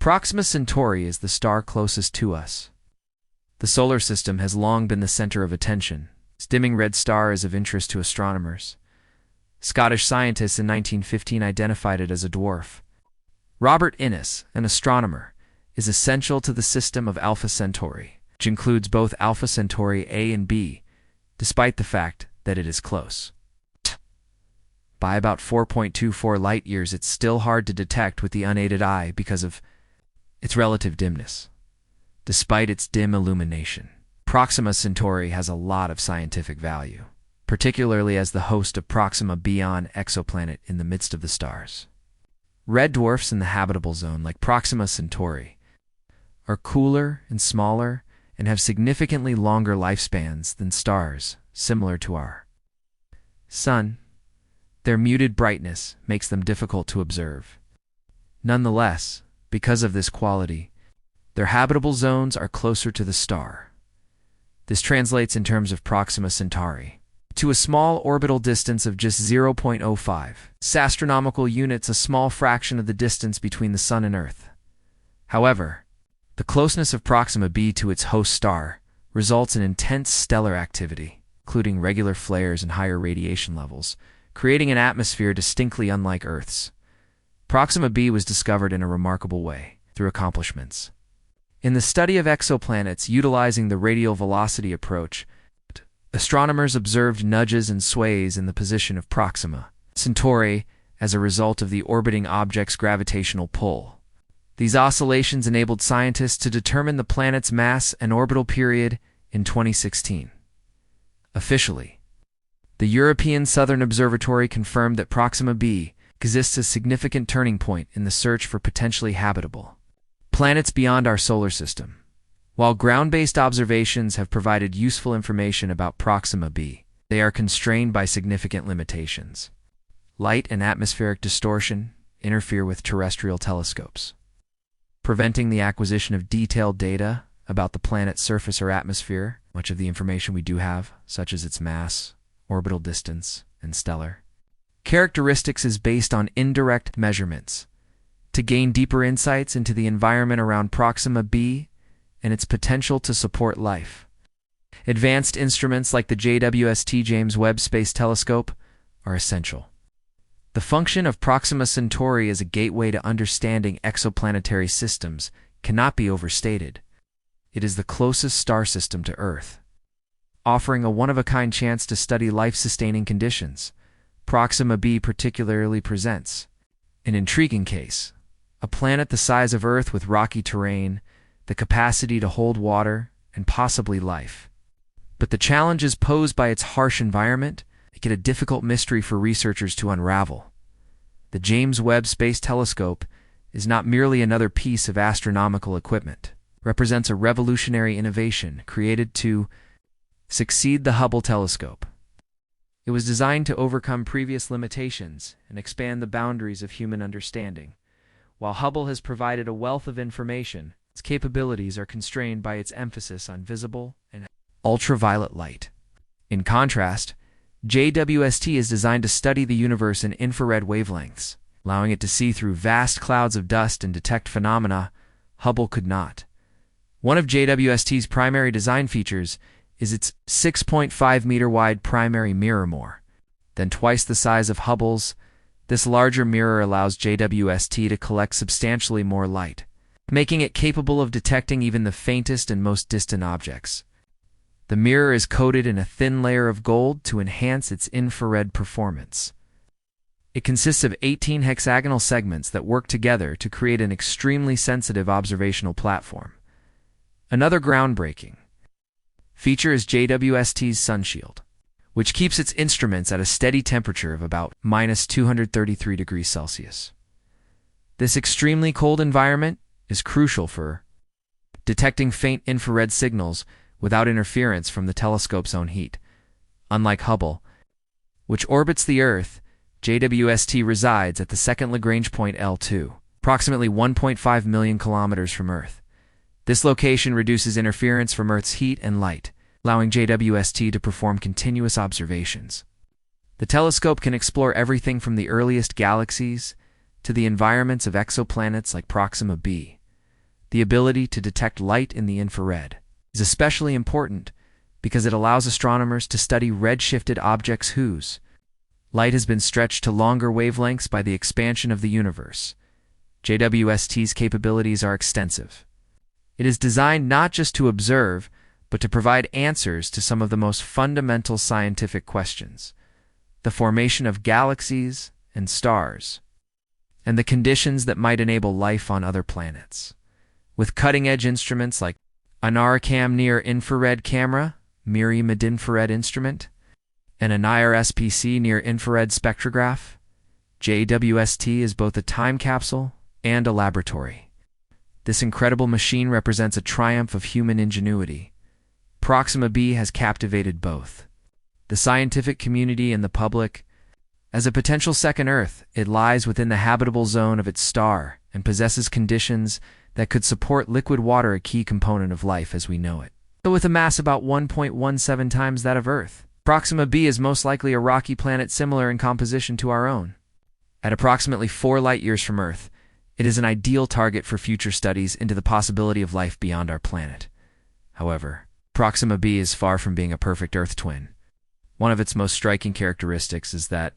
Proxima Centauri is the star closest to us. The solar system has long been the center of attention. Its dimming red star is of interest to astronomers. Scottish scientists in 1915 identified it as a dwarf. Robert Innes, an astronomer, is essential to the system of Alpha Centauri, which includes both Alpha Centauri A and B, despite the fact that it is close. By about 4.24 light-years, it's still hard to detect with the unaided eye because of its relative dimness. Despite its dim illumination, Proxima Centauri has a lot of scientific value, particularly as the host of Proxima B, an exoplanet in the midst of the stars. Red dwarfs in the habitable zone, like Proxima Centauri, are cooler and smaller and have significantly longer lifespans than stars similar to our Sun. Their muted brightness makes them difficult to observe. Nonetheless, because of this quality, their habitable zones are closer to the star. This translates in terms of Proxima Centauri to a small orbital distance of just 0.05 astronomical units, a small fraction of the distance between the Sun and Earth. However, the closeness of Proxima B to its host star results in intense stellar activity, including regular flares and higher radiation levels, creating an atmosphere distinctly unlike Earth's. Proxima B was discovered in a remarkable way, through accomplishments in the study of exoplanets utilizing the radial velocity approach. Astronomers observed nudges and sways in the position of Proxima Centauri as a result of the orbiting object's gravitational pull. These oscillations enabled scientists to determine the planet's mass and orbital period in 2016. Officially, the European Southern Observatory confirmed that Proxima B exists as a significant turning point in the search for potentially habitable planets beyond our solar system. While ground-based observations have provided useful information about Proxima B, they are constrained by significant limitations. Light and atmospheric distortion interfere with terrestrial telescopes, preventing the acquisition of detailed data about the planet's surface or atmosphere. Much of the information we do have, such as its mass, orbital distance, and stellar characteristics, is based on indirect measurements. To gain deeper insights into the environment around Proxima B and its potential to support life, advanced instruments like the JWST James Webb Space Telescope are essential. The function of Proxima Centauri as a gateway to understanding exoplanetary systems cannot be overstated. It is the closest star system to Earth, offering a one-of-a-kind chance to study life-sustaining conditions. Proxima B particularly presents an intriguing case: a planet the size of Earth with rocky terrain, the capacity to hold water, and possibly life. But the challenges posed by its harsh environment make it a difficult mystery for researchers to unravel. The James Webb Space Telescope is not merely another piece of astronomical equipment. It represents a revolutionary innovation created to succeed the Hubble telescope. It was designed to overcome previous limitations and expand the boundaries of human understanding. While Hubble has provided a wealth of information, its capabilities are constrained by its emphasis on visible and ultraviolet light. In contrast, JWST is designed to study the universe in infrared wavelengths, allowing it to see through vast clouds of dust and detect phenomena Hubble could not. One of JWST's primary design features is its 6.5-meter-wide primary mirror, more than twice the size of Hubble's. This larger mirror allows JWST to collect substantially more light, making it capable of detecting even the faintest and most distant objects. The mirror is coated in a thin layer of gold to enhance its infrared performance. It consists of 18 hexagonal segments that work together to create an extremely sensitive observational platform. Another groundbreaking feature is JWST's sunshield, which keeps its instruments at a steady temperature of about -233 degrees Celsius. This extremely cold environment is crucial for detecting faint infrared signals without interference from the telescope's own heat. Unlike Hubble, which orbits the Earth, JWST resides at the second Lagrange point L2, approximately 1.5 million kilometers from Earth. This location reduces interference from Earth's heat and light, allowing JWST to perform continuous observations. The telescope can explore everything from the earliest galaxies to the environments of exoplanets like Proxima B, The ability to detect light in the infrared is especially important because it allows astronomers to study red-shifted objects whose light has been stretched to longer wavelengths by the expansion of the universe. JWST's capabilities are extensive. It is designed not just to observe, but to provide answers to some of the most fundamental scientific questions: the formation of galaxies and stars, and the conditions that might enable life on other planets. With cutting-edge instruments like a NARCam near-infrared camera, MIRI mid-infrared instrument, and a NIR SPC near-infrared spectrograph, JWST is both a time capsule and a laboratory. This incredible machine represents a triumph of human ingenuity. Proxima B has captivated both the scientific community and the public. As a potential second Earth, it lies within the habitable zone of its star and possesses conditions that could support liquid water, a key component of life as we know it. So with a mass about 1.17 times that of Earth, Proxima B is most likely a rocky planet similar in composition to our own. At approximately 4 light-years from Earth, it is an ideal target for future studies into the possibility of life beyond our planet. However, Proxima B is far from being a perfect Earth twin. One of its most striking characteristics is that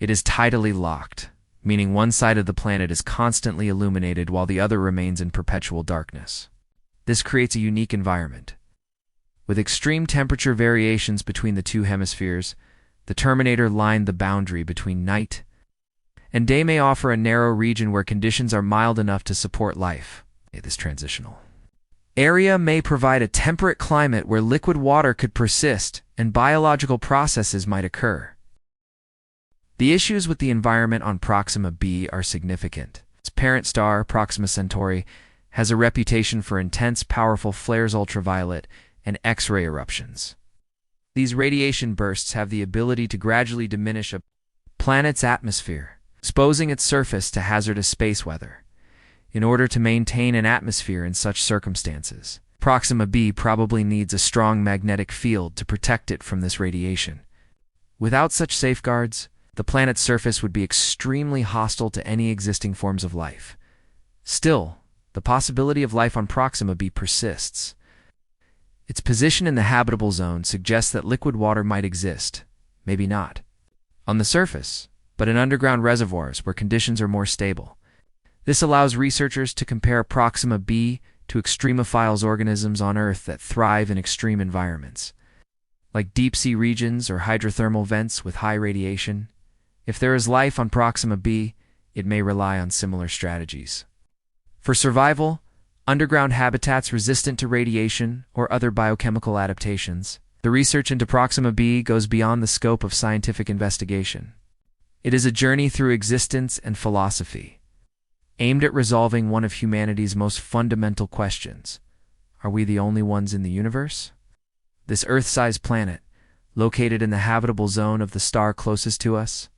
it is tidally locked, meaning one side of the planet is constantly illuminated while the other remains in perpetual darkness. This creates a unique environment. With extreme temperature variations between the two hemispheres, the terminator line the boundary between night and day may offer a narrow region where conditions are mild enough to support life. This transitional area may provide a temperate climate where liquid water could persist and biological processes might occur. The issues with the environment on Proxima B are significant. Its parent star, Proxima Centauri, has a reputation for intense, powerful flares, ultraviolet, and X-ray eruptions. These radiation bursts have the ability to gradually diminish a planet's atmosphere, exposing its surface to hazardous space weather. In order to maintain an atmosphere in such circumstances, Proxima B probably needs a strong magnetic field to protect it from this radiation. Without such safeguards, the planet's surface would be extremely hostile to any existing forms of life. Still, the possibility of life on Proxima B persists. Its position in the habitable zone suggests that liquid water might exist, maybe not on the surface, but in underground reservoirs where conditions are more stable. This allows researchers to compare Proxima B to extremophiles, organisms on Earth that thrive in extreme environments, like deep-sea regions or hydrothermal vents with high radiation. If there is life on Proxima B, it may rely on similar strategies. For survival, underground habitats resistant to radiation or other biochemical adaptations. The research into Proxima B goes beyond the scope of scientific investigation. It is a journey through existence and philosophy, aimed at resolving one of humanity's most fundamental questions. Are we the only ones in the universe? This Earth-sized planet, located in the habitable zone of the star closest to us,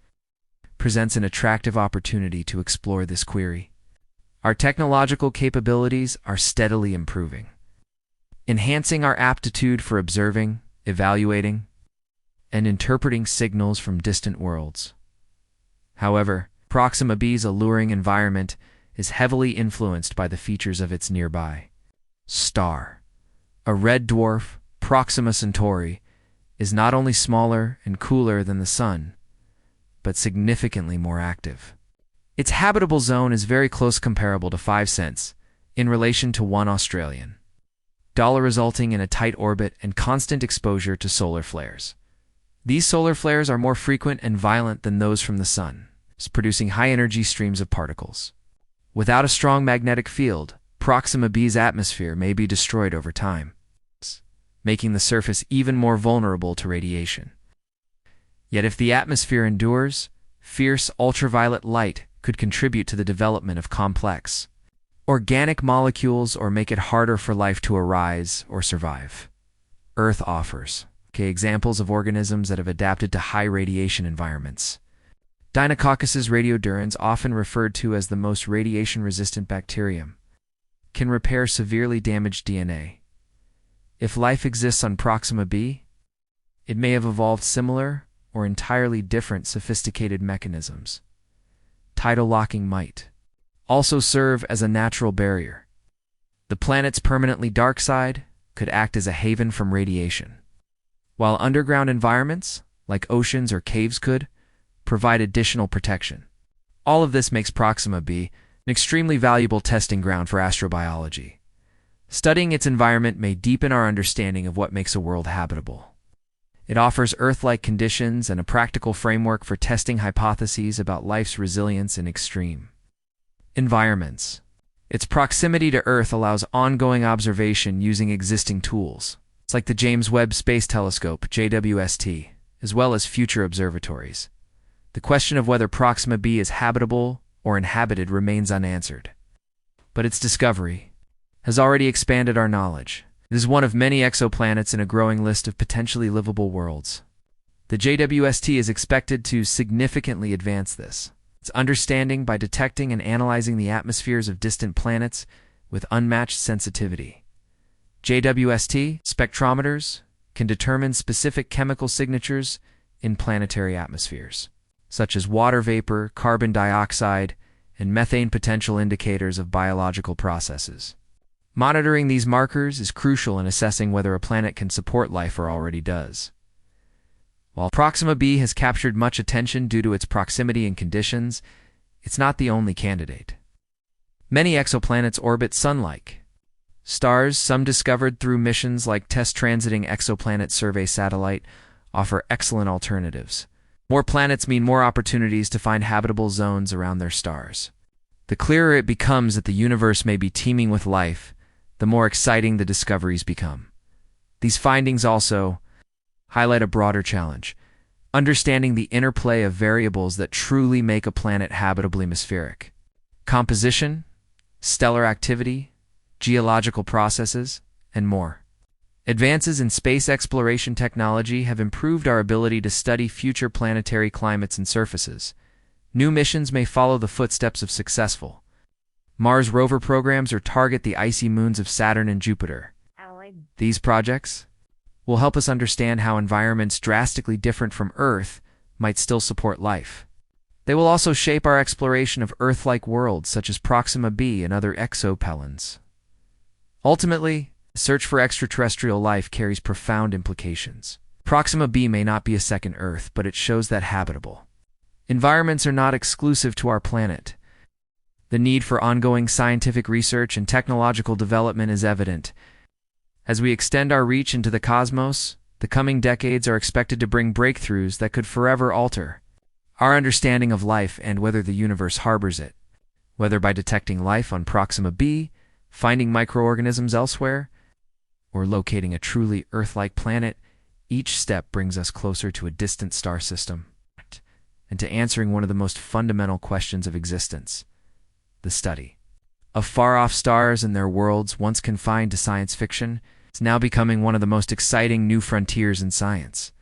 presents an attractive opportunity to explore this query. Our technological capabilities are steadily improving, enhancing our aptitude for observing, evaluating, and interpreting signals from distant worlds. However, Proxima B's alluring environment is heavily influenced by the features of its nearby star. A red dwarf, Proxima Centauri, is not only smaller and cooler than the Sun, but significantly more active. Its habitable zone is very close, comparable to 5 cents in relation to 1 Australian dollar, resulting in a tight orbit and constant exposure to solar flares. These solar flares are more frequent and violent than those from the Sun, producing high-energy streams of particles. Without a strong magnetic field, Proxima B's atmosphere may be destroyed over time, making the surface even more vulnerable to radiation. Yet if the atmosphere endures, fierce ultraviolet light could contribute to the development of complex organic molecules or make it harder for life to arise or survive. Earth offers examples of organisms that have adapted to high radiation environments. Deinococcus radiodurans, often referred to as the most radiation-resistant bacterium, can repair severely damaged DNA. If life exists on Proxima B, it may have evolved similar or entirely different sophisticated mechanisms. Tidal locking might also serve as a natural barrier, The planet's permanently dark side could act as a haven from radiation, while underground environments, like oceans or caves, could provide additional protection. All of this makes Proxima B an extremely valuable testing ground for astrobiology. Studying its environment may deepen our understanding of what makes a world habitable. It offers Earth-like conditions and a practical framework for testing hypotheses about life's resilience in extreme environments. Its proximity to Earth allows ongoing observation using existing tools. It's like the James Webb Space Telescope, JWST, as well as future observatories. The question of whether Proxima B is habitable or inhabited remains unanswered. But its discovery has already expanded our knowledge. It is one of many exoplanets in a growing list of potentially livable worlds. The JWST is expected to significantly advance its understanding by detecting and analyzing the atmospheres of distant planets with unmatched sensitivity. JWST spectrometers can determine specific chemical signatures in planetary atmospheres, such as water vapor, carbon dioxide, and methane, potential indicators of biological processes. Monitoring these markers is crucial in assessing whether a planet can support life or already does. While Proxima B has captured much attention due to its proximity and conditions, it's not the only candidate. Many exoplanets orbit Sun-like stars. Some discovered through missions like TESS Transiting Exoplanet Survey Satellite offer excellent alternatives. More planets mean more opportunities to find habitable zones around their stars. The clearer it becomes that the universe may be teeming with life, the more exciting the discoveries become. These findings also highlight a broader challenge: understanding the interplay of variables that truly make a planet habitably atmospheric. Composition, stellar activity, geological processes, and more. Advances in space exploration technology have improved our ability to study future planetary climates and surfaces. New missions may follow the footsteps of successful Mars rover programs or target the icy moons of Saturn and Jupiter. These projects will help us understand how environments drastically different from Earth might still support life. They will also shape our exploration of Earth-like worlds such as Proxima B and other exoplanets. Ultimately, the search for extraterrestrial life carries profound implications. Proxima B may not be a second Earth, but it shows that habitable environments are not exclusive to our planet. The need for ongoing scientific research and technological development is evident. As we extend our reach into the cosmos, the coming decades are expected to bring breakthroughs that could forever alter our understanding of life and whether the universe harbors it. Whether by detecting life on Proxima B, finding microorganisms elsewhere, or locating a truly Earth-like planet, each step brings us closer to a distant star system and to answering one of the most fundamental questions of existence: the study of far-off stars and their worlds. Once confined to science fiction, it's now becoming one of the most exciting new frontiers in science.